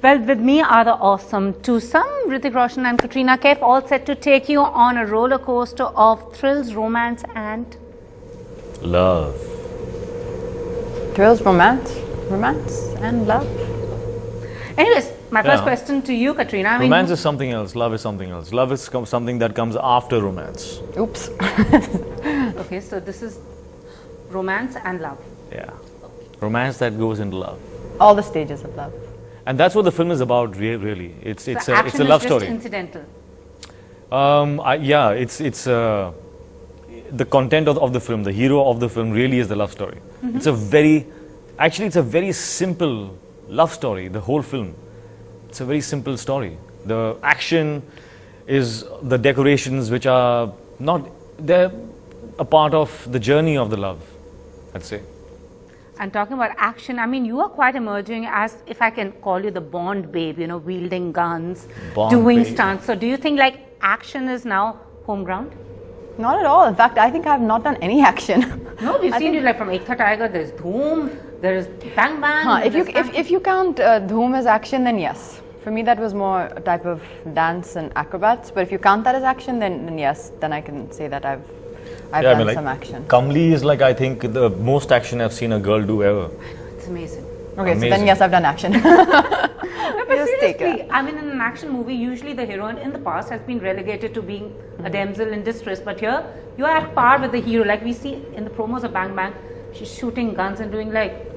Well, with me are the awesome twosome, Hrithik Roshan and Katrina Kaif, all set to take you on a roller coaster of thrills, romance and love. Thrills, romance and love. Anyways, my first question to you, Katrina. I mean, Romance is something else, love is something else. Love is something that comes after romance. Oops. okay, so this is romance and love. Yeah. Romance that goes into love. All the stages of love. And that's what the film is about, really. It's So a action love is just story. incidental. Yeah, it's the content of the film, the hero of the film really is the love story. It's a very simple love story, the whole film. It's a very simple story. The action is the decorations which are not, they're a part of the journey of the love, I'd say. And talking about action, I mean, you are quite emerging as, if I can call you the Bond babe, you know, wielding guns, doing babe. stunts. So do you think like action is now home ground? Not at all. In fact, I think I have not done any action. No, we've seen you like from Ek Tha Tiger, there's Dhoom, there's Bang Bang. If you count Dhoom as action, then yes. For me, that was more a type of dance and acrobats. But if you count that as action, then yes, then I can say that I've done some action. Kamli is like, I think, the most action I've seen a girl do ever. It's amazing. Okay, Amazing. so then yes, I've done action. But Just take seriously, I mean, in an action movie, usually the heroine in the past has been relegated to being a damsel in distress. But here, you are at par with the hero. Like we see in the promos of Bang Bang, she's shooting guns and doing like...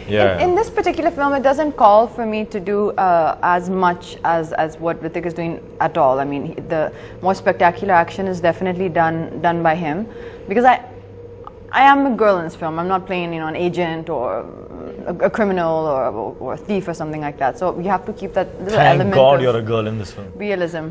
Yeah. In this particular film, it doesn't call for me to do as much as what Hrithik is doing at all. I mean, the more spectacular action is definitely done by him, because I am a girl in this film. I'm not playing, you know, an agent or a criminal or a thief or something like that. So you have to keep that little element. Thank God of you're a girl in this film. realism.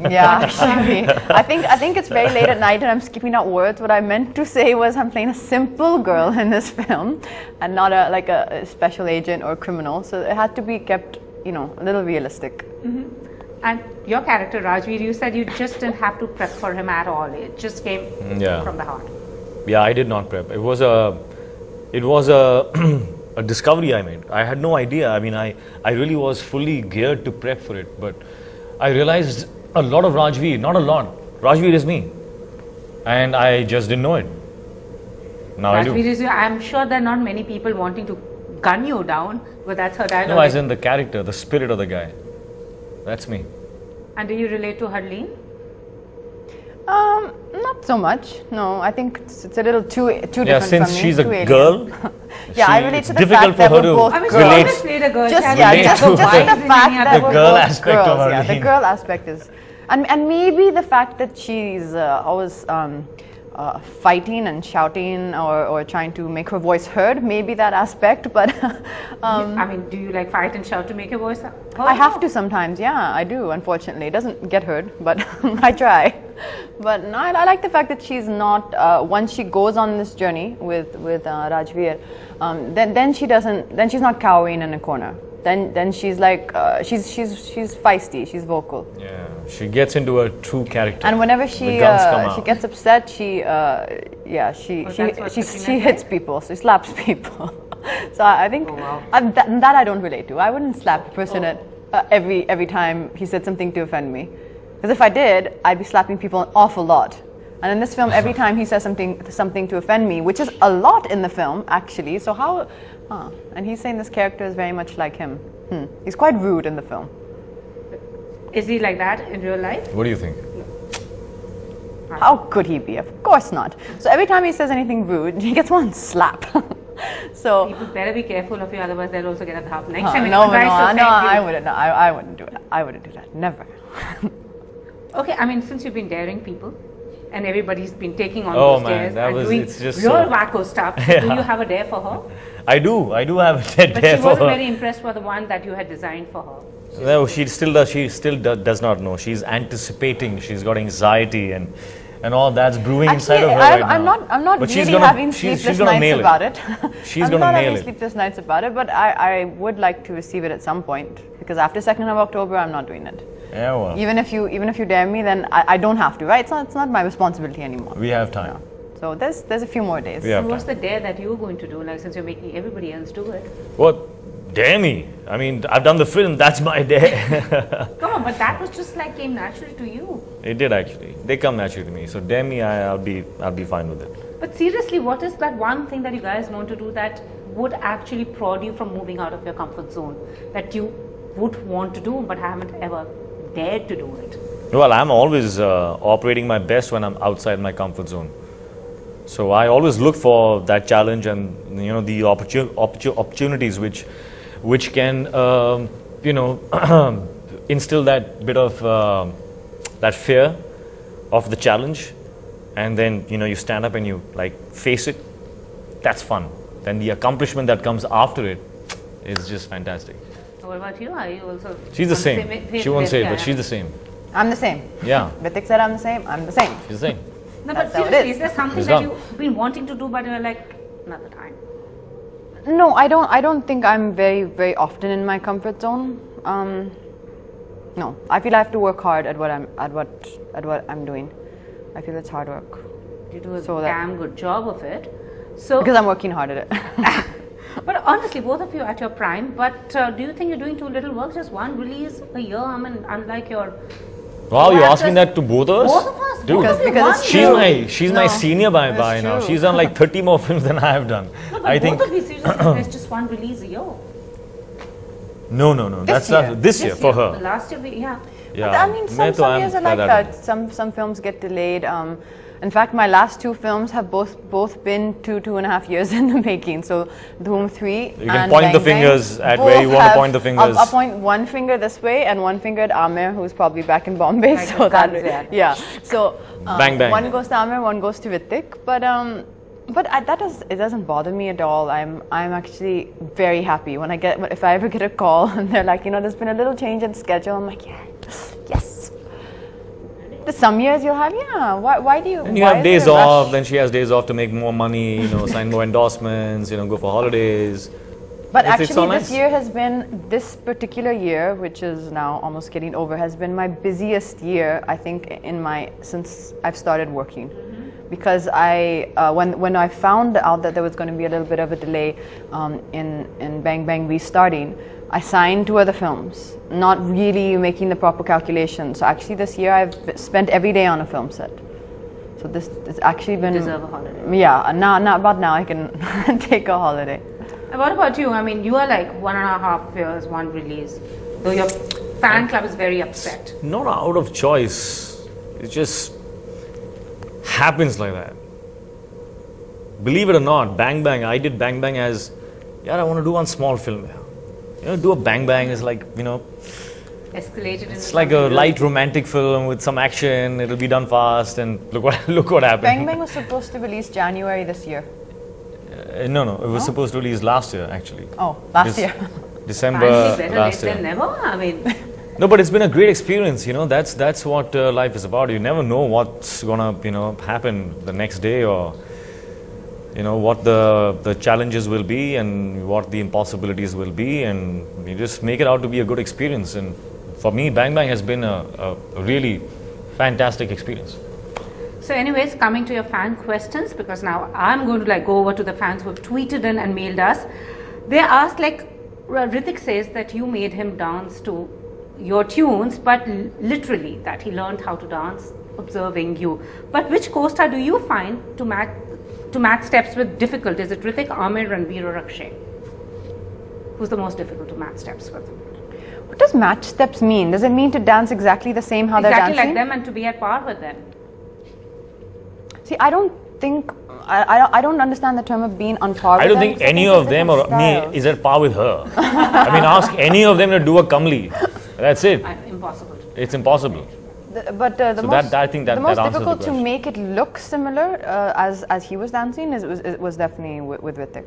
Yeah, actually, I think it's very late at night and I'm skipping out words. What I meant to say was I'm playing a simple girl in this film, and not like a special agent or a criminal. So it had to be kept, you know, a little realistic. And your character, Rajveer, you said you just didn't have to prep for him at all. It just came from the heart. Yeah, I did not prep. It was a a discovery I made. I had no idea. I mean, I really was fully geared to prep for it, but I realized a lot of Rajveer, not a lot. Rajveer is me, and I just didn't know it. Now I do. Rajveer is you. I'm sure there are not many people wanting to gun you down, but that's her dialogue. No, as in the character, the spirit of the guy. That's me. And do you relate to Harleen? Not so much. No, I think it's a little too different Yeah, since from me. she's a too alien. girl. Yeah, I relate to the difficult fact that for her we're to both I mean, girls. she relate. always played a girl. Just She yeah, had just no the wives fact in that any other we're girl both aspect girls. of Yeah, the Harleen. girl aspect is, and maybe the fact that she's always fighting and shouting or trying to make her voice heard. Maybe that aspect, but I mean, do you like fight and shout to make your voice heard? I have to sometimes. Yeah, I do. Unfortunately, it doesn't get heard, but I try. But no, I like the fact that she's not. Once she goes on this journey with Rajveer, then she doesn't. Then she's not cowering in a corner. Then she's like she's feisty. She's vocal. Yeah, she gets into a true character. And whenever she gets upset, she hits people. She slaps people. So I think that I don't relate to. I wouldn't slap a person at every time he said something to offend me. Because if I did, I'd be slapping people an awful lot. And in this film, every time he says something to offend me, which is a lot in the film actually. So how? And he's saying this character is very much like him. He's quite rude in the film. Is he like that in real life? What do you think? How could he be? Of course not. So every time he says anything rude, he gets one slap. So People better be careful of you, otherwise they'll also get a dhap. Next time, no, I I wouldn't. No, I wouldn't do it. I wouldn't do that. Never. Okay, I mean, since you've been daring people, and everybody's been taking on Oh, those man, dares and doing it's just real so- wacko stuff, so do you have a dare for her? I do have a dead But dare she for wasn't her. very impressed with the one that you had designed for her. No, she still does not know. She's anticipating. She's got anxiety and all that's brewing inside of her right now. I'm not But really having sleepless nights about it. She's I'm gonna not nail having it. sleepless nights about it, but I would like to receive it at some point, because after 2nd of October, I'm not doing it. Yeah, well, Even if you dare me, then I don't have to, right? It's not my responsibility anymore. we have time. So there's a few more days. We have What's time. the dare that you're going to do, like, since you're making everybody else do it? What? Dare me. I mean, I've done the film. That's my dare. Come on, but that was just like came naturally to you. It did actually. They come naturally to me. So dare me, I'll be fine with it. But seriously, what is that one thing that you guys want to do that would actually prod you from moving out of your comfort zone, that you would want to do but haven't ever dared to do it? Well, I'm always operating my best when I'm outside my comfort zone. So I always look for that challenge and the opportunities which can instill that bit of that fear of the challenge, and then you stand up and you like face it. That's fun. Then the accomplishment that comes after it is just fantastic. What about you? Are you also? She's the same. She won't say it, but she's the same. I'm the same. Yeah. Ritik said I'm the same. I'm the same. She's the same. No, but That's how it seriously, is. is there something It's that done. you've been wanting to do but you're like, not the time? No, I don't think I'm very often in my comfort zone. No, I feel I have to work hard at what I'm doing. I feel it's hard work You do a So that- damn good job of it. So, because I'm working hard at it. but honestly, both of you at your prime. But do you think you're doing too little work? Just one release a year. I mean, unlike your Wow, you're asking actors- that to both of us? both of us. Dude. Both of you, Because one it's year. She's my No, senior by that's now. true. She's done like 30 more films than I have done. No, but I think both of you seriously, there's just one release a year. no. That's year. this year for her. Last year, yeah. Yeah. But I mean, मैं तो some years are like पैदा that. Some films get delayed. In fact, my last two films have both been 2.5 years in the making. So, Dhoom 3 You can and point the Bang Bang fingers at where you both want to have- point the fingers. I'll point one finger this way and one finger at Amir, who's probably back in Bombay. Like So the that guns, yeah. yeah. So Bang Bang. one goes to Amir, one goes to Ritik. But it doesn't bother me at all. I'm actually very happy when if I ever get a call and they're like, there's been a little change in schedule. I'm like, yeah, yes. Some years you'll have, why do you? And you why have is days there a rush? off, then she has days off to make more money, sign more endorsements, go for holidays. But It's all actually, nice. this year has been, this particular year, which is now almost getting over, has been my busiest year, I think, since I've started working. Because when I found out that there was going to be a little bit of a delay in Bang Bang restarting, I signed 2 other films, not really making the proper calculations. So actually this year I've spent every day on a film set. So it's actually been... Deserve a holiday. Yeah, about now I can take a holiday. And what about you? I mean, you are like 1.5 years, one release. Though your fan club is very upset. Not out of choice. It just happens like that. Believe it or not, Bang Bang, I did Bang Bang as, I want to do one small film. Do a Bang Bang is like, Escalated into it's like a something light romantic film with some action. It'll be done fast, and look what happened. Bang Bang was supposed to release January this year. No, it was supposed to release last year actually. Oh, last This- year. December Finally, better late last than year. never. I mean, No, but it's been a great experience. That's what life is about. You never know what's gonna happen the next day, or what the challenges will be and what the impossibilities will be, and you just make it out to be a good experience. And for me, Bang Bang has been a really fantastic experience. so anyways, coming to your fan questions, because now I'm going to go over to the fans who have tweeted in and mailed us. They asked, Ritik says that you made him dance to your tunes, but literally that he learned how to dance observing you. But which co-star do you find to match steps with difficult? Is it Ritik, Amir, Ranveer, or Akshay? Who's the most difficult to match steps with? What does match steps mean? Does it mean to dance exactly the same how Exactly they're like dancing? them and to be at par with them. See, I don't think, I don't understand the term of being on par with I don't them, think because any there's of them or different me styles. is at par with her. I mean, ask any of them to do a Kamli. That's it. Impossible. It's impossible. The So most, I think that the most answers the difficult to question. make it look similar as he was dancing was definitely with Ritik,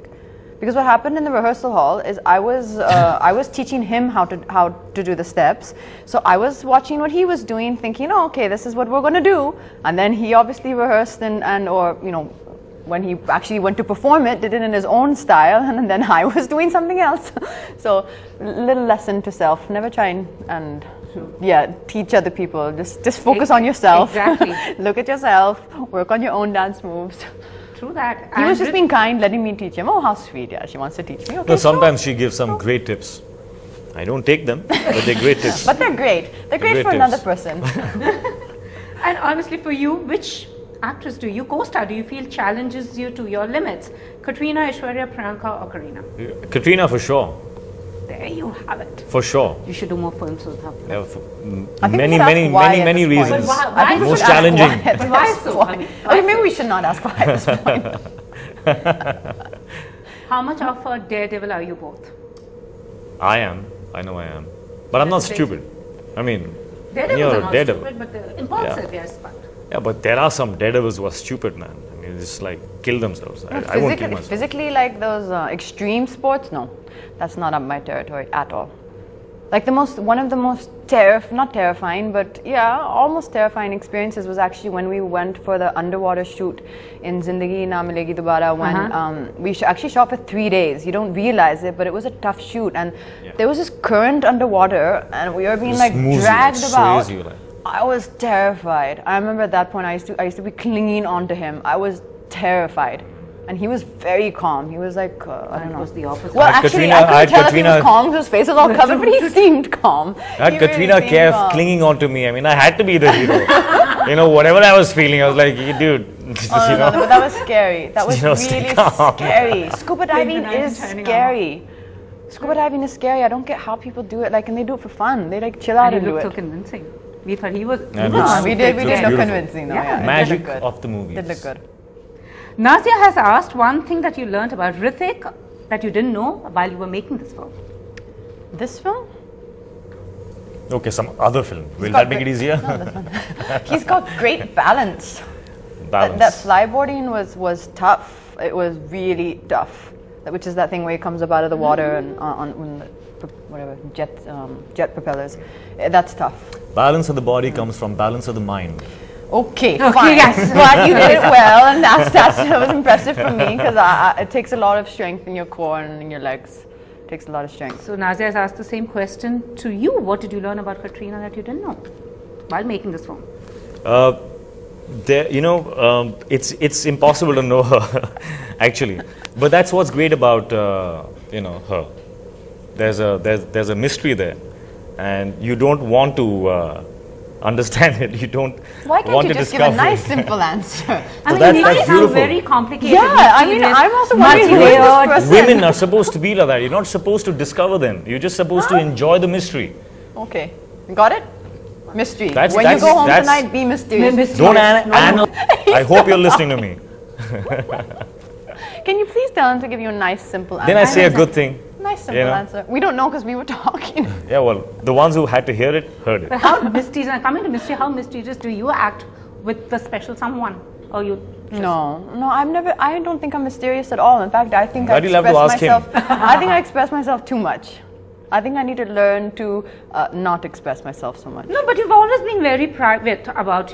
because what happened in the rehearsal hall is I was teaching him how to do the steps. So I was watching what he was doing, thinking, oh, okay, this is what we're going to do, and then he obviously rehearsed or when he actually went to perform it, did it in his own style, and then I was doing something else. So, little lesson to self: never try and teach other people. Just focus on yourself. Exactly. Look at yourself. Work on your own dance moves. True that. He was And just being kind, letting me teach him. Oh, how sweet. Yeah, she wants to teach me. Okay, No, sometimes she gives some great tips. I don't take them, but they're great tips. But they're great. They're great great for another tips. person. And honestly, for you, which actress do you co-star? Do you feel challenges you to your limits? Katrina, Aishwarya, Priyanka, or Kareena? Katrina for sure. There you have it. For sure. You should do more films with her. Yeah, for, I think we many, should ask many, why many, at many this point. reasons. But why- I think we Most should ask challenging. why at this But why point. so? I mean, Okay, maybe we should not ask why at this point. How much of a daredevil are you both? I am. I know I am. But I'm not That's stupid. I mean, Daredevils you're are a not daredevil. stupid, but they're impulsive, yes. But Yeah, but there are some daredevils who are stupid, man. I mean, just like kill themselves. I won't kill myself. Physically, like those extreme sports, no, that's not up my territory at all. Like one of the most not terrifying, but yeah, almost terrifying experiences was actually when we went for the underwater shoot in Zindagi Na Milegi Dobara when we actually shot for 3 days. You don't realize it, but it was a tough shoot, and there was this current underwater, and we were being Just like moves you, dragged sways about. you, like. I was terrified. I remember at that point I used to be clinging onto him. I was terrified. And he was very calm. He was like, I don't it know. was the opposite. Well, I had actually, Katrina- I I couldn't had tell if he Katrina- was calm because his face was all covered, but he seemed calm. I had He Katrina really seemed Kaif calm. clinging on to me. I mean, I had to be the hero. You know, whatever I was feeling, I was like, dude, Oh, you no, know. but that was scary. That was You know, stay really calm. scary. Scuba diving the knife is and turning scary. Scuba diving is scary. I don't get how people do it. Like, and they do it for fun. They like chill out and and he do looked so it. convincing. We thought he was. Yeah, he looks- was We did looks look beautiful. convincing though. Yeah. Yeah, it did Magic look good. of the movies. Did look good. Nazia has asked one thing that you learned about Hrithik that you didn't know while you were making this film. This film? Okay, some other film. Will got that make it great- easier? He's got great balance. Balance. That flyboarding was tough. It was really tough. Which is that thing where he comes up out of the water and on the, whatever jet propellers. That's tough. Balance of the body comes from balance of the mind. Okay, Okay, fine. yes. But you did it well, and that was impressive for me because it takes a lot of strength in your core and in your legs. It takes a lot of strength. So Nazia has asked the same question to you. What did you learn about Katrina that you didn't know while making this film? It's impossible to know her, actually. But that's what's great about her. There's a mystery there, and you don't want to understand it. You don't Why can't want you to just give discover a nice, it. simple answer? I mean, that's- these that's sound beautiful. very complicated. Yeah, I mean, mysterious, I'm also wondering who is this multi-layered. person? Women are supposed to be like that. You're not supposed to discover them. You're just supposed to enjoy the mystery. Okay, got it? Mystery. That's- when you go home that's- tonight, be mysterious. Don't I hope you're listening to me. Can you please tell him to give you a nice, simple answer? Then I say a good thing. Nice, simple you know. answer. We don't know because we were talking. Yeah, well, the ones who had to hear it heard it. But how mysterious, coming to mystery, how mysterious do you act with the special someone? Or you just, No, I don't think I'm mysterious at all. In fact, I think That I you'll have to express ask him. myself. I think I express myself too much. I think I need to learn to not express myself so much. No, but you've always been very private about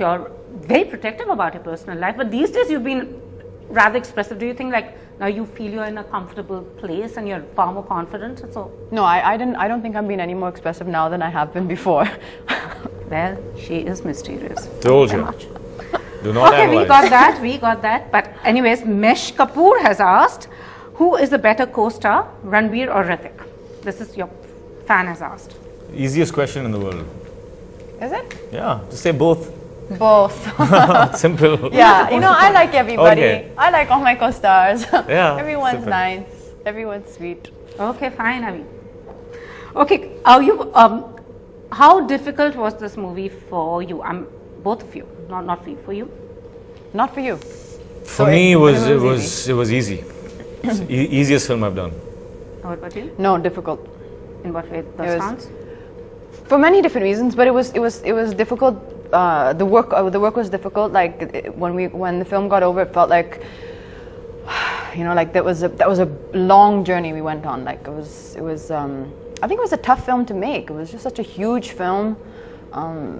very protective about your personal life. But these days you've been rather expressive. Do you think like now you feel you're in a comfortable place and you're far more confident? So, No, I don't think I'm being any more expressive now than I have been before. well, she is mysterious. Told Very you. much. Do not Okay, analyze. we got that. But anyways, Mesh Kapoor has asked, who is the better co-star, Ranbir or Hrithik? This is your fan has asked. Easiest question in the world. Is it? Yeah, just say both. Both. Simple. Yeah, you know, I like everybody. Okay. I like all my co-stars. Yeah, Everyone's super. nice. Everyone's sweet. Okay, fine, Avi. Okay, how difficult was this movie for you? Both of you, not for you. For you? Not for you. For me, it was easy. It's the easiest film I've done. What about you? No, difficult. In what way? The It was- stance? For many different reasons, but it was difficult. The work was difficult. Like when the film got over, it felt like, you know, like that was a long journey we went on. Like it was. I think it was a tough film to make. It was just such a huge film.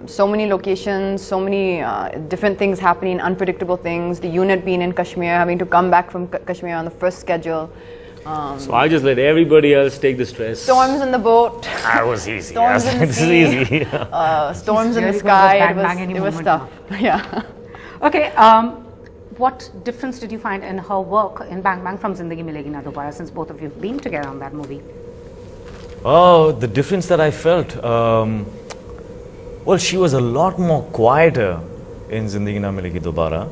So many locations, so many different things happening, unpredictable things. The unit being in Kashmir, having to come back from Kashmir on the first schedule. So I just let everybody else take the stress. Storms in the boat. That was easy. Storms in the This is sea. easy. Storms in the really gonna go sky. bang, bang any It was moment tough. Yeah. Okay, what difference did you find in her work in Bang Bang from Zindagi Milegi Na Dobara, since both of you have been together on that movie? Oh, the difference that I felt. Well, she was a lot more quieter in Zindagi Na Milegi Dobara.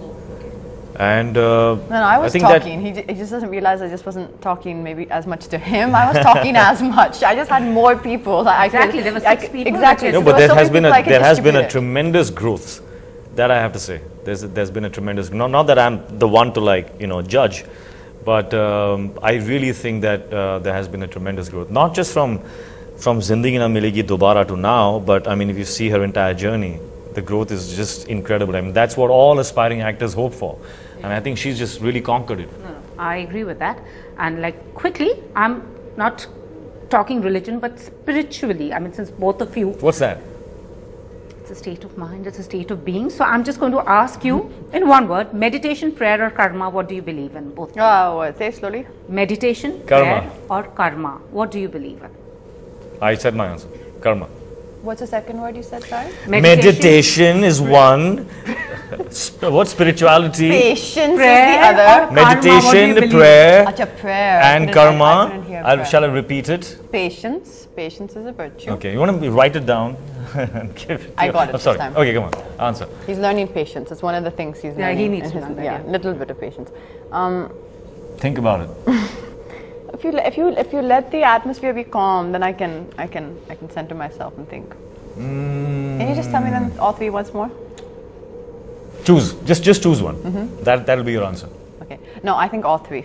And No, I was think talking. He just doesn't realize I just wasn't talking maybe as much to him. I was talking as much. I just had more people. Exactly, there were 6 people. Exactly. No, So but there there were has so been many people I could there has been a distribute it. tremendous growth. That I have to say. There's been a tremendous. Not that I'm the one to judge, but I really think that there has been a tremendous growth. Not just from Zindagi Na Milegi Dobara to now, but I mean, if you see her entire journey, the growth is just incredible. I mean, that's what all aspiring actors hope for, and I think she's just really conquered it. No, I agree with that. And like quickly, I'm not talking religion, but spiritually. I mean, since both of you, What's that? it's a state of mind, it's a state of being. So I'm just going to ask you in one word: meditation, prayer, or karma. What do you believe in? Both. Say slowly. Meditation, Karma. prayer, or karma. What do you believe in? I said my answer. Karma. What's the second word you said, sorry? Meditation is one. What's spirituality? Patience Prayer is the other. or karma, what do you Meditation, believe? prayer, Acha, prayer. and I karma. couldn't hear prayer. Shall I repeat it? Patience. Patience is a virtue. Okay, you want to write it down? And give it I to- got it I'm sorry. this time. Okay, come on. Answer. He's learning patience. It's one of the things he's Yeah, learning. he needs in to his- learn that, Yeah, yeah. little bit of patience. Think about it. If you let the atmosphere be calm, then I can center myself and think. Can you just tell me them all 3 once more? Choose. Just choose one. Mm-hmm. That'll be your answer. Okay. No, I think all 3.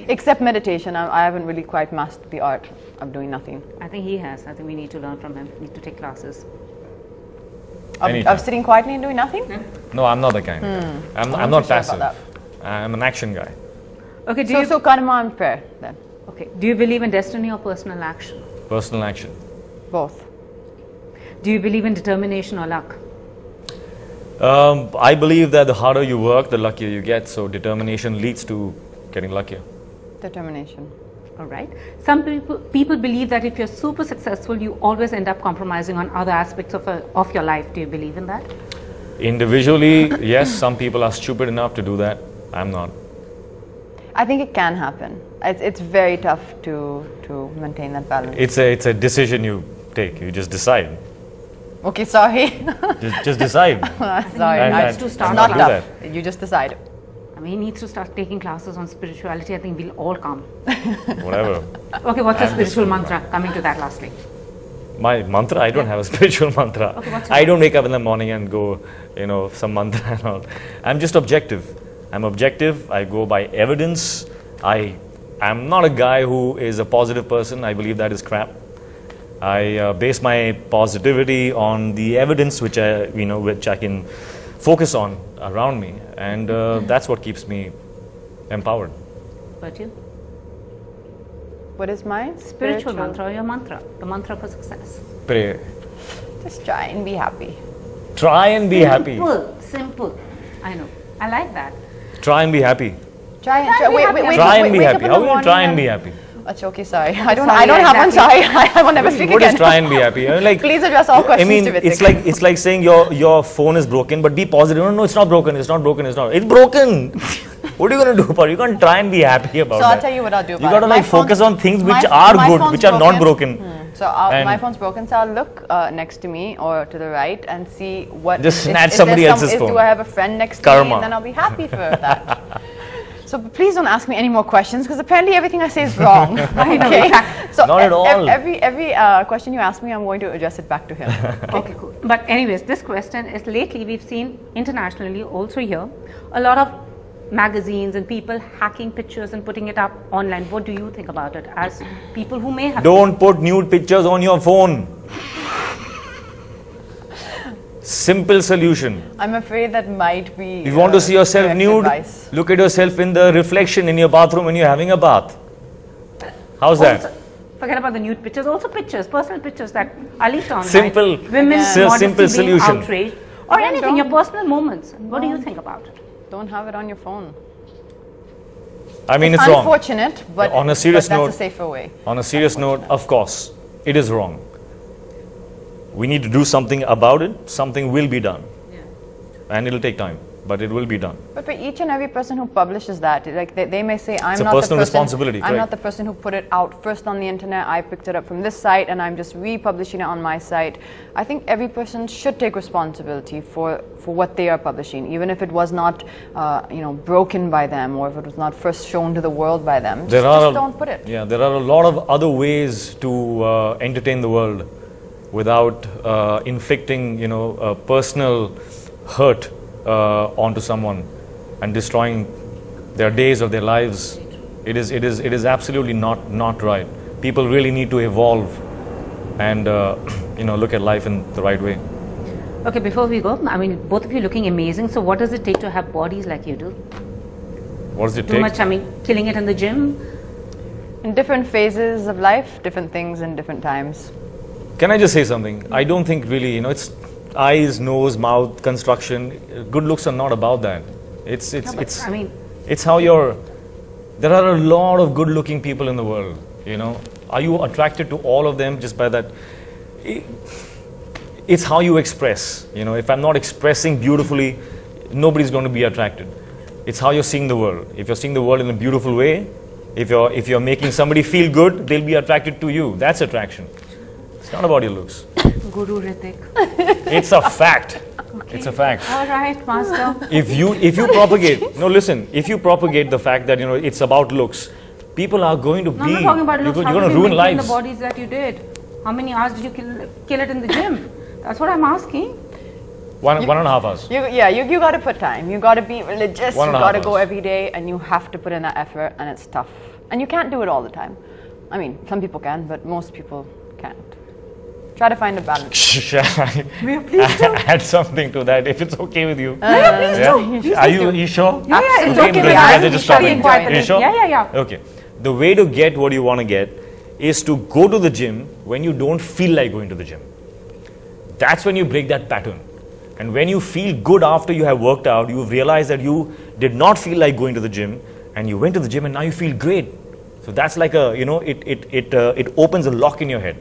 Except meditation. I haven't really quite mastered the art of doing nothing. I think he has. I think we need to learn from him. We need to take classes. Anytime. Of sitting quietly and doing nothing? No, I'm not that kind. I'm not not too sure passive. about I'm an action guy. Okay. Do So, you so karma and prayer then. okay? Do you believe in destiny or personal action? Personal action. Both. Do you believe in determination or luck? I believe that the harder you work, the luckier you get. So determination leads to getting luckier. Determination. All right. Some people believe that if you're super successful, you always end up compromising on other aspects of your life. Do you believe in that? Individually, yes, some people are stupid enough to do that. I'm not. I think it can happen. It's very tough to maintain that balance. It's a decision you take. You just decide. Okay, sorry. Just decide. Sorry. And- I- and- to it's start not do tough. You just decide. I mean, he needs to start taking classes on spirituality. I think we'll all come. Whatever. Okay, what's your I'm just spiritual going mantra? Coming to that lastly. My mantra? I don't have a spiritual mantra. Okay, what's your I don't wake up in the morning and go, some mantra and all. I'm just objective. I'm objective. I go by evidence. I'm not a guy who is a positive person. I believe that is crap. I base my positivity on the evidence which I can focus on around me, and that's what keeps me empowered. But you? What is mine? Spiritual mantra or your mantra? The mantra for success. Pray. Just try and be happy. Try and be happy. Simple. I know. I like that. Try and be happy. Try and Try and be happy. wake Try up, and be wake up happy. in How the will you morning try and be happy? Achha, okay, sorry. I don't Sorry, have one. exactly. Sorry, I will never speak What again. is try and be happy? I mean, like, Please address all I questions mean, to Vitik. it's like saying your phone is broken, but be positive. No, it's not broken. It's not broken. It's not. It's broken. What are you going to do about it? You can't try and be happy about So that. I'll tell you what I'll do You about got to it. like My phone- focus on things which my- are my good, phone's which are not broken. So And- my phone's broken, so I'll look next to me or to the right and see what. Just is- snatch is somebody there else's phone. Do I have a friend next to Karma. me? And then I'll be happy for that. So please don't ask me any more questions because apparently everything I say is wrong. I know, Okay? exactly. So Not at all. Every question you ask me, I'm going to address it back to him. Okay, cool. But anyways, this question is lately we've seen internationally, also here, a lot of magazines and people hacking pictures and putting it up online. What do you think about it as people who may have... Don't put nude pictures on your phone. Simple solution. I'm afraid that might be. If you want to see yourself correct nude, advice. look at yourself in the reflection in your bathroom when you're having a bath. How's that? Also, forget about the nude pictures, also pictures, personal pictures that are leaked online. Simple. Women's Again. modesty Simple being solution. outraged. Or Again, anything, your don't- personal moments. What do you think about it? Don't have it on your phone. I mean, it's wrong. Unfortunate, but On a serious but note- that's a safer way. On a serious note, of course, it is wrong. We need to do something about it. Something will be done. And it'll take time. but it will be done. But for each and every person who publishes that, like they may say, I'm It's a not the personal person, responsibility, I'm not correct. the person who put it out first on the internet. I picked it up from this site and I'm just republishing it on my site. I think every person should take responsibility for what they are publishing, even if it was not, broken by them, or if it was not first shown to the world by them. Just don't put it. Yeah, there are a lot of other ways to entertain the world without inflicting, personal hurt onto someone and destroying their days or their lives. It is absolutely not right. People really need to evolve and look at life in the right way. Okay, before we go, I mean, both of you looking amazing. So what does it take to have bodies like you do? What does it Too take? much, I mean, killing it in the gym? In different phases of life, different things in different times. Can I just say something? I don't think really, it's eyes, nose, mouth, construction. Good looks are not about that. It's how you're. There are a lot of good-looking people in the world. Are you attracted to all of them just by that? It's how you express. If I'm not expressing beautifully, nobody's going to be attracted. It's how you're seeing the world. If you're seeing the world in a beautiful way, if you're making somebody feel good, they'll be attracted to you. That's attraction. It's not about your looks. Guru Hrithik. It's a fact. Okay. It's a fact. All right, Master. If you propagate, no, listen. If you propagate the fact that it's about looks, people are going to No, I'm not talking about looks. You're How going did to you ruin maintain lives. the bodies that you did? How many hours did you kill it in the gym? That's what I'm asking. One and a half hours. You got to put time. You got to be religious. You 1.5 got to go hours. every day, and you have to put in that effort, and it's tough. And you can't do it all the time. I mean, some people can, but most people can't. Try to find a balance. Shall I Please do. add something to that, if it's okay with you? Please do. Are you sure? Yeah, it's Okay, okay. then with you guys us. are just We shall talking. be quiet. You sure? Yeah. Okay. The way to get what you want to get is to go to the gym when you don't feel like going to the gym. That's when you break that pattern. And when you feel good after you have worked out, you realize that you did not feel like going to the gym, and you went to the gym, and now you feel great. So that's like it opens a lock in your head.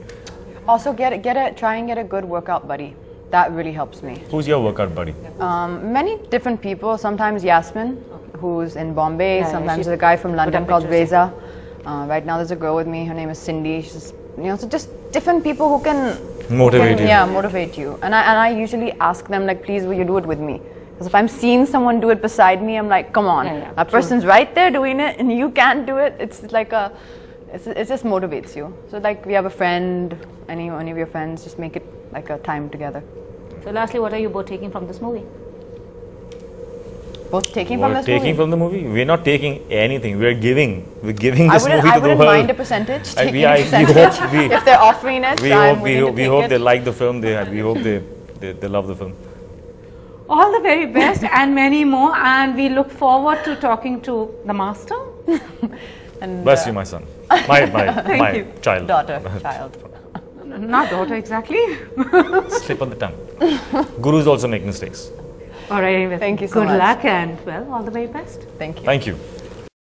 Also, try and get a good workout buddy. That really helps me. Who's your workout buddy? Many different people. Sometimes Yasmin, who's in Bombay. Yeah, Sometimes she's there's a guy from London up called pictures. Reza. Right now there's a girl with me. Her name is Cindy. She's so just different people who can Motivate you. Yeah, motivate you. And I usually ask them like, please, will you do it with me? Because if I'm seeing someone do it beside me, I'm like, come on, that person's right there doing it, and you can't do it. It's like it just motivates you. So like, we have a friend, any of your friends, just make it like a time together. So lastly, what are you both taking from this movie? Both taking We're from this taking movie? from the movie? We're not taking anything. We're giving this movie to I the world. wouldn't mind a percentage. I- Taking we- a I- we percentage. hope we- If they're offering it, We I'm hope, willing to we take hope it. they like the film. We hope they love the film. All the very best and many more, and we look forward to talking to the master. And, Bless you, my son. My you. child. daughter, child. Not daughter, exactly. Slip on the tongue. Gurus also make mistakes. All right, anyway. Thank you so Good much. luck and, well, all the very best. Thank you. Thank you.